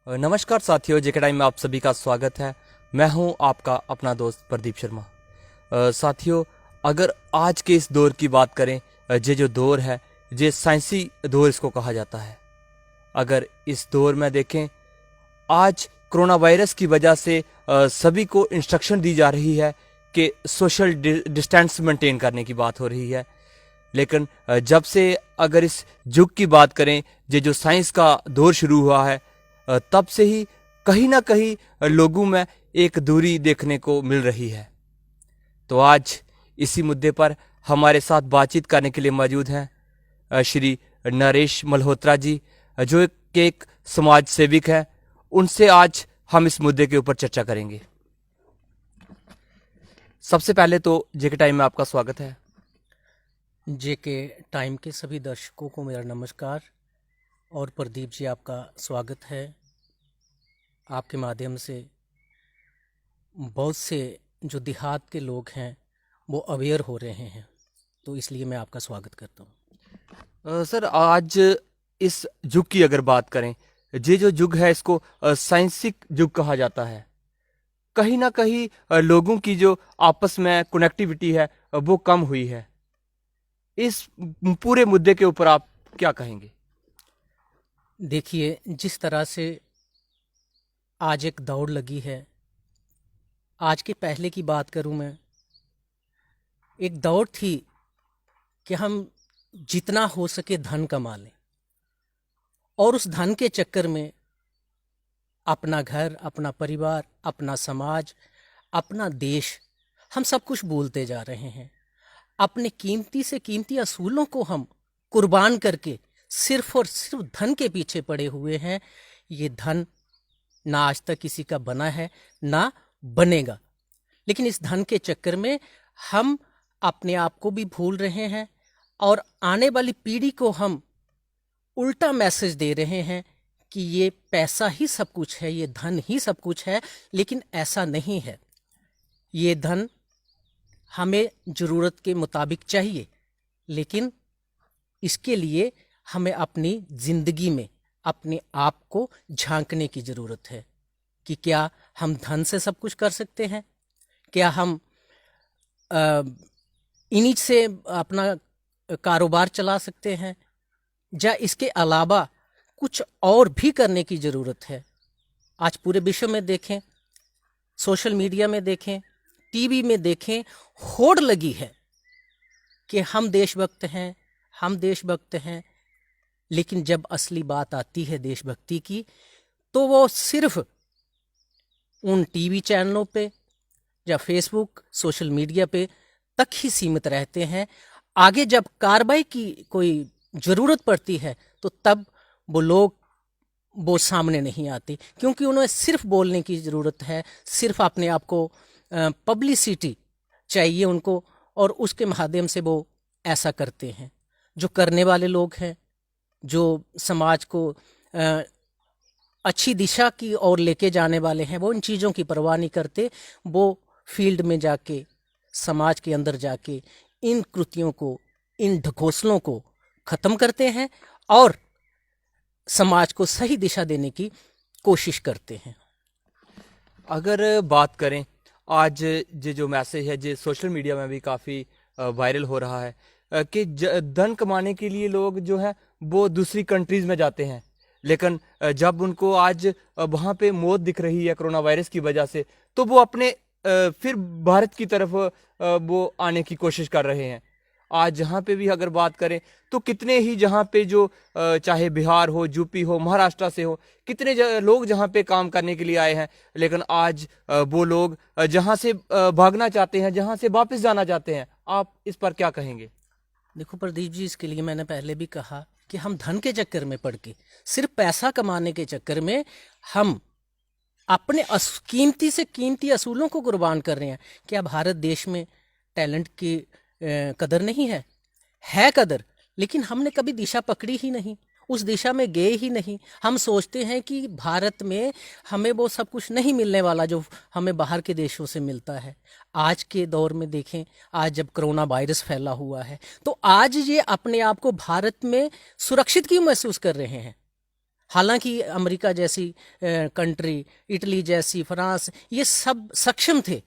नमस्कार साथियों, जेके टाइम में आप सभी का स्वागत है। मैं हूं आपका अपना दोस्त प्रदीप शर्मा। साथियों, अगर आज के इस दौर की बात करें, ये जो दौर है ये साइंसी दौर इसको कहा जाता है। अगर इस दौर में देखें, आज कोरोना वायरस की वजह से सभी को इंस्ट्रक्शन दी जा रही है कि सोशल डिस्टेंस मेंटेन करने की बात हो रही है। लेकिन जब से अगर इस युग की बात करें, ये जो साइंस का दौर शुरू हुआ है, तब से ही कहीं ना कहीं लोगों में एक दूरी देखने को मिल रही है। तो आज इसी मुद्दे पर हमारे साथ बातचीत करने के लिए मौजूद हैं श्री नरेश मल्होत्रा जी, जो एक समाज सेविक है। उनसे आज हम इस मुद्दे के ऊपर चर्चा करेंगे। सबसे पहले तो जेके टाइम में आपका स्वागत है। जेके टाइम के सभी दर्शकों को मेरा नमस्कार और प्रदीप जी आपका स्वागत है। आपके माध्यम से बहुत से जो देहात के लोग हैं वो अवेयर हो रहे हैं, तो इसलिए मैं आपका स्वागत करता हूँ। सर, आज इस युग की अगर बात करें, ये जो युग है इसको साइंसिक युग कहा जाता है। कहीं ना कहीं लोगों की जो आपस में कनेक्टिविटी है वो कम हुई है। इस पूरे मुद्दे के ऊपर आप क्या कहेंगे? देखिए, जिस तरह से आज एक दौड़ लगी है, आज के पहले की बात करूं मैं, एक दौड़ थी कि हम जितना हो सके धन कमा लें और उस धन के चक्कर में अपना घर, अपना परिवार, अपना समाज, अपना देश, हम सब कुछ भूलते जा रहे हैं। अपने कीमती से कीमती असूलों को हम कुर्बान करके सिर्फ और सिर्फ धन के पीछे पड़े हुए हैं। ये धन ना आज तक किसी का बना है ना बनेगा, लेकिन इस धन के चक्कर में हम अपने आप को भी भूल रहे हैं और आने वाली पीढ़ी को हम उल्टा मैसेज दे रहे हैं कि ये पैसा ही सब कुछ है, ये धन ही सब कुछ है। लेकिन ऐसा नहीं है। ये धन हमें ज़रूरत के मुताबिक चाहिए, लेकिन इसके लिए हमें अपनी ज़िंदगी में अपने आप को झांकने की ज़रूरत है कि क्या हम धन से सब कुछ कर सकते हैं, क्या हम इन्हीं से अपना कारोबार चला सकते हैं, या इसके अलावा कुछ और भी करने की ज़रूरत है। आज पूरे विश्व में देखें, सोशल मीडिया में देखें, टीवी में देखें, होड़ लगी है कि हम देशभक्त हैं, हम देशभक्त हैं। लेकिन जब असली बात आती है देशभक्ति की, तो वो सिर्फ उन टीवी चैनलों पे या फेसबुक, सोशल मीडिया पे तक ही सीमित रहते हैं। आगे जब कार्रवाई की कोई ज़रूरत पड़ती है तो तब वो सामने नहीं आती, क्योंकि उन्हें सिर्फ बोलने की ज़रूरत है, सिर्फ अपने आप को पब्लिसिटी चाहिए उनको, और उसके माध्यम से वो ऐसा करते हैं। जो करने वाले लोग हैं, जो समाज को अच्छी दिशा की ओर लेके जाने वाले हैं, वो इन चीज़ों की परवाह नहीं करते। वो फील्ड में जाके, समाज के अंदर जाके इन कृतियों को, इन ढकोसलों को ख़त्म करते हैं और समाज को सही दिशा देने की कोशिश करते हैं। अगर बात करें, आज ये जो मैसेज है ये सोशल मीडिया में भी काफ़ी वायरल हो रहा है कि धन कमाने के लिए लोग जो है वो दूसरी कंट्रीज में जाते हैं। लेकिन जब उनको आज वहाँ पे मौत दिख रही है कोरोना वायरस की वजह से, तो वो अपने फिर भारत की तरफ वो आने की कोशिश कर रहे हैं। आज जहाँ पे भी अगर बात करें तो कितने ही जहाँ पे जो चाहे बिहार हो, यूपी हो, महाराष्ट्र से हो, कितने लोग जहाँ पे काम करने के लिए आए हैं। लेकिन आज वो लोग जहाँ से भागना चाहते हैं, जहाँ से वापस जाना चाहते हैं। आप इस पर क्या कहेंगे? देखो प्रदीप जी, इसके लिए मैंने पहले भी कहा कि हम धन के चक्कर में पड़ के, सिर्फ पैसा कमाने के चक्कर में हम अपने कीमती से कीमती असूलों को कुर्बान कर रहे हैं। क्या भारत देश में टैलेंट की कदर नहीं है? है कदर, लेकिन हमने कभी दिशा पकड़ी ही नहीं, उस दिशा में गए ही नहीं। हम सोचते हैं कि भारत में हमें वो सब कुछ नहीं मिलने वाला जो हमें बाहर के देशों से मिलता है। आज के दौर में देखें, आज जब कोरोना वायरस फैला हुआ है, तो आज ये अपने आप को भारत में सुरक्षित क्यों महसूस कर रहे हैं? हालांकि अमेरिका जैसी कंट्री, इटली जैसी, फ्रांस, ये सब सक्षम थे,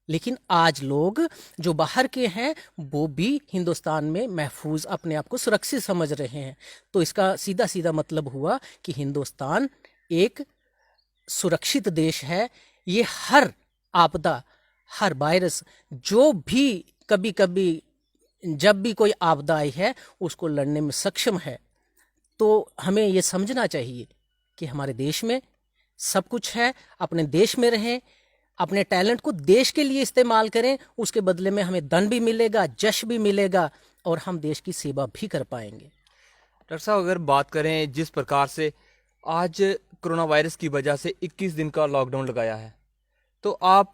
लेकिन आज लोग जो बाहर के हैं वो भी हिंदुस्तान में महफूज, अपने आप को सुरक्षित समझ रहे हैं। तो इसका सीधा सीधा मतलब हुआ कि हिंदुस्तान एक सुरक्षित देश है। ये हर आपदा, हर वायरस, जो भी कभी कभी जब भी कोई आपदा आई है उसको लड़ने में सक्षम है। तो हमें ये समझना चाहिए कि हमारे देश में सब कुछ है, अपने देश में रहें, अपने टैलेंट को देश के लिए इस्तेमाल करें, उसके बदले में हमें धन भी मिलेगा, यश भी मिलेगा और हम देश की सेवा भी कर पाएंगे। डॉक्टर साहब, अगर बात करें जिस प्रकार से आज कोरोना वायरस की वजह से 21 दिन का लॉकडाउन लगाया है, तो आप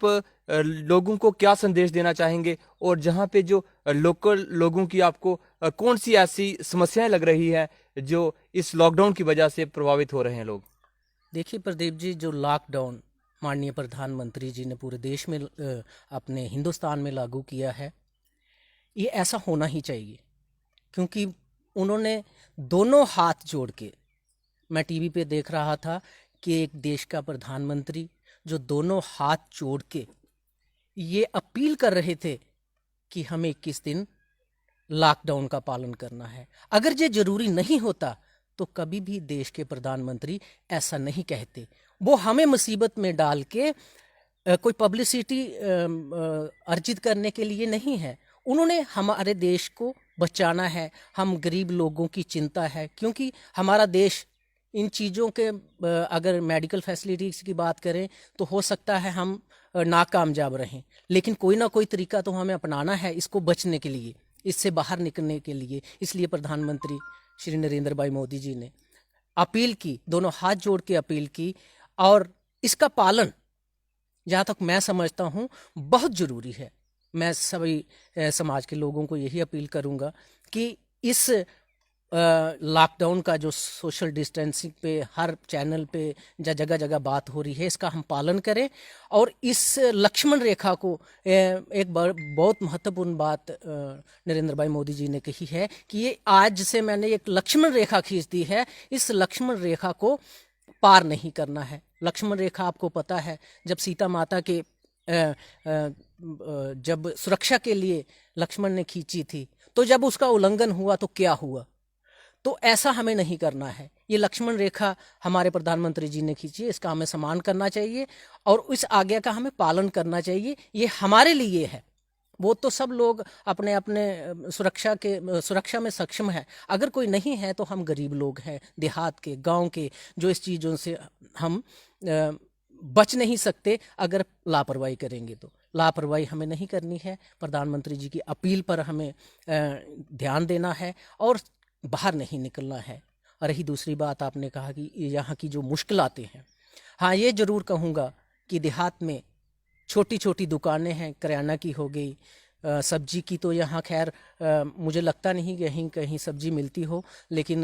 लोगों को क्या संदेश देना चाहेंगे? और जहाँ पे जो लोकल लोगों की आपको कौन सी ऐसी समस्याएं लग रही है जो इस लॉकडाउन की वजह से प्रभावित हो रहे हैं लोग? देखिए प्रदीप जी, जो लॉकडाउन माननीय प्रधानमंत्री जी ने पूरे देश में अपने हिंदुस्तान में लागू किया है, ये ऐसा होना ही चाहिए, क्योंकि उन्होंने दोनों हाथ जोड़ के, मैं टीवी पे देख रहा था कि एक देश का प्रधानमंत्री जो दोनों हाथ जोड़ के ये अपील कर रहे थे कि हमें 21 दिन लॉकडाउन का पालन करना है। अगर ये जरूरी नहीं होता तो कभी भी देश के प्रधानमंत्री ऐसा नहीं कहते। वो हमें मुसीबत में डाल के कोई पब्लिसिटी अर्जित करने के लिए नहीं है। उन्होंने हमारे देश को बचाना है, हम गरीब लोगों की चिंता है, क्योंकि हमारा देश इन चीज़ों के, अगर मेडिकल फैसिलिटीज़ की बात करें तो हो सकता है हम नाकामयाब रहें, लेकिन कोई ना कोई तरीका तो हमें अपनाना है इसको बचने के लिए, इससे बाहर निकलने के लिए। इसलिए प्रधानमंत्री श्री नरेंद्र भाई मोदी जी ने अपील की, दोनों हाथ जोड़ के अपील की, और इसका पालन जहाँ तक मैं समझता हूँ बहुत ज़रूरी है। मैं सभी समाज के लोगों को यही अपील करूँगा कि इस लॉकडाउन का जो सोशल डिस्टेंसिंग पे हर चैनल पे जगह जगह बात हो रही है, इसका हम पालन करें। और इस लक्ष्मण रेखा को, एक बहुत महत्वपूर्ण बात नरेंद्र भाई मोदी जी ने कही है कि ये आज से मैंने एक लक्ष्मण रेखा खींच दी है, इस लक्ष्मण रेखा को पार नहीं करना है। लक्ष्मण रेखा आपको पता है, जब सीता माता के जब सुरक्षा के लिए लक्ष्मण ने खींची थी, तो जब उसका उल्लंघन हुआ तो क्या हुआ। तो ऐसा हमें नहीं करना है। ये लक्ष्मण रेखा हमारे प्रधानमंत्री जी ने खींची है, इसका हमें सम्मान करना चाहिए और इस आज्ञा का हमें पालन करना चाहिए। ये हमारे लिए है। वो तो सब लोग अपने अपने सुरक्षा में सक्षम है, अगर कोई नहीं है तो हम गरीब लोग हैं, देहात के, गांव के, जो इस चीज़ों से हम बच नहीं सकते अगर लापरवाही करेंगे। तो लापरवाही हमें नहीं करनी है। प्रधानमंत्री जी की अपील पर हमें ध्यान देना है और बाहर नहीं निकलना है। और रही दूसरी बात, आपने कहा कि यहाँ की जो मुश्किलातें हैं, हाँ ये ज़रूर कहूँगा कि देहात में छोटी छोटी दुकानें हैं, किराना की हो गई, सब्जी की तो यहाँ खैर मुझे लगता नहीं कहीं कहीं सब्जी मिलती हो, लेकिन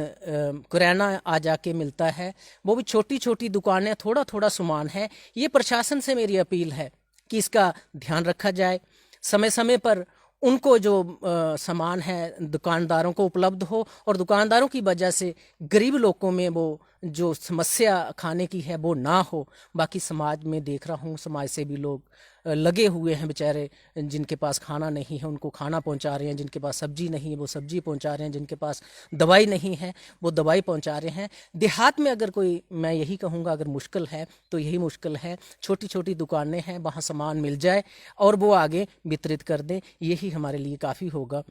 किराना आ जाके मिलता है। वो भी छोटी छोटी दुकानें, थोड़ा थोड़ा सामान है। ये प्रशासन से मेरी अपील है कि इसका ध्यान रखा जाए, समय समय पर उनको जो सामान है दुकानदारों को उपलब्ध हो, और दुकानदारों की वजह से गरीब लोगों में वो जो समस्या खाने की है वो ना हो। बाकी समाज में देख रहा हूँ, समाज से भी लोग लगे हुए हैं बेचारे, जिनके पास खाना नहीं है उनको खाना पहुंचा रहे हैं, जिनके पास सब्जी नहीं है वो सब्जी पहुंचा रहे हैं, जिनके पास दवाई नहीं है वो दवाई पहुंचा रहे हैं। देहात में अगर कोई, मैं यही कहूँगा, अगर मुश्किल है तो यही मुश्किल है, छोटी छोटी दुकानें हैं, वहाँ सामान मिल जाए और वो आगे वितरित कर दें, यही हमारे लिए काफ़ी होगा।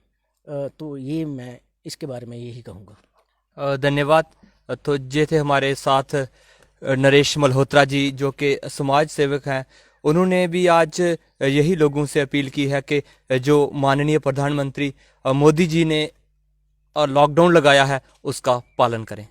तो ये मैं इसके बारे में यही कहूँगा। धन्यवाद। तो ये थे हमारे साथ नरेश मल्होत्रा जी, जो कि समाज सेवक हैं। उन्होंने भी आज यही लोगों से अपील की है कि जो माननीय प्रधानमंत्री मोदी जी ने लॉकडाउन लगाया है उसका पालन करें।